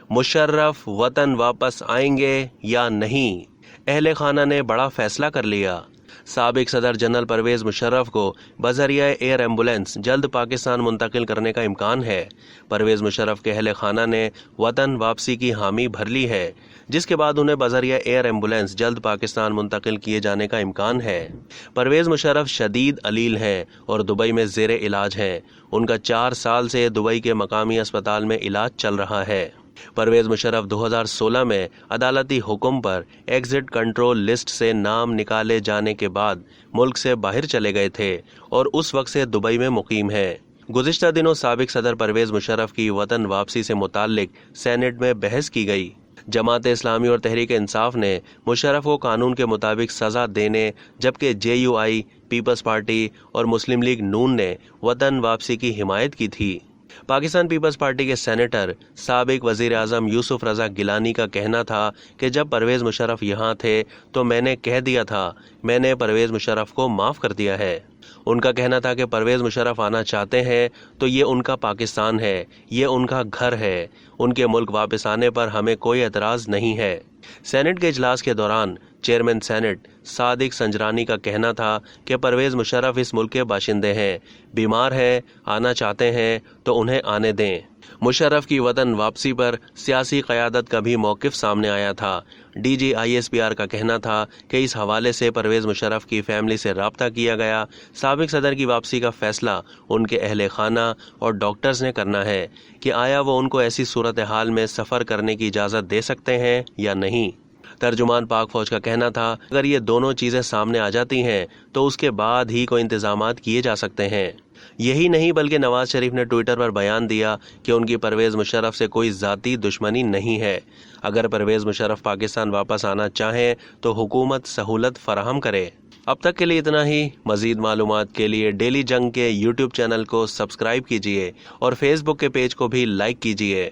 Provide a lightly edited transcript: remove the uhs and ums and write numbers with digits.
मुशर्रफ वतन वापस आएंगे या नहीं, अहले खाना ने बड़ा फैसला कर लिया। साबिक सदर जनरल परवेज मुशर्रफ को बजरिया एयर एम्बुलेंस जल्द पाकिस्तान मुंतकिल करने का इम्कान है। परवेज मुशर्रफ के अहले खाना ने वतन वापसी की हामी भर ली है, जिसके बाद उन्हें बजरिया एयर एम्बुलेंस जल्द पाकिस्तान मुंतकिल किए जाने का इम्कान है। परवेज मुशर्रफ शदीद अलील हैं और दुबई में ज़ेरे इलाज हैं। उनका 4 साल से दुबई के मकामी अस्पताल में इलाज चल रहा है। परवेज मुशर्रफ 2016 में अदालती हुक्म पर एग्जिट कंट्रोल लिस्ट से नाम निकाले जाने के बाद मुल्क से बाहर चले गए थे और उस वक्त से दुबई में मुकीम हैं। गुज़िश्ता दिनों साबिक सदर परवेज मुशर्रफ की वतन वापसी से मुताल्लिक सेनेट में बहस की गई। जमात इस्लामी और तहरीक इंसाफ ने मुशर्रफ को कानून के मुताबिक सज़ा देने, जबकि JUI, पीपल्स पार्टी और मुस्लिम लीग नून ने वतन वापसी की हिमायत की थी। पाकिस्तान पीपल्स पार्टी के सेनेटर साबिक वजीर आज़म यूसुफ रज़ा गिलानी का कहना था कि जब परवेज मुशर्रफ यहाँ थे तो मैंने कह दिया था, मैंने परवेज मुशर्रफ को माफ़ कर दिया है। उनका कहना था कि परवेज मुशर्रफ आना चाहते हैं तो ये उनका पाकिस्तान है, ये उनका घर है। उनके मुल्क वापस आने पर हमें कोई एतराज़ नहीं है। सेनेट के इजलास के दौरान चेयरमैन सेनेट सादिक संजरानी का कहना था कि परवेज मुशर्रफ इस मुल्क के बाशिंदे हैं, बीमार हैं, आना चाहते हैं तो उन्हें आने दें। मुशर्रफ की वतन वापसी पर सियासी क़यादत का भी मौक़िफ़ सामने आया था। DG ISPR का कहना था कि इस हवाले से परवेज मुशर्रफ की फैमिली से रब्ता किया गया। साबिक सदर की वापसी का फ़ैसला उनके अहले खाना और डॉक्टर्स ने करना है कि आया वो उनको ऐसी सूरत हाल में सफ़र करने की इजाज़त दे सकते हैं या नहीं। तर्जुमान पाक फौज का कहना था, अगर ये दोनों चीज़ें सामने आ जाती हैं तो उसके बाद ही कोई इंतज़ामात किए जा सकते हैं। यही नहीं बल्कि नवाज शरीफ ने ट्विटर पर बयान दिया कि उनकी परवेज मुशर्रफ से कोई ज़ाती दुश्मनी नहीं है। अगर परवेज मुशर्रफ पाकिस्तान वापस आना चाहें तो हुकूमत सहूलत फराहम करे। अब तक के लिए इतना ही। मज़ीद मालूमात के लिए डेली जंग के YouTube चैनल को सब्सक्राइब कीजिए और फेसबुक के पेज को भी लाइक कीजिए।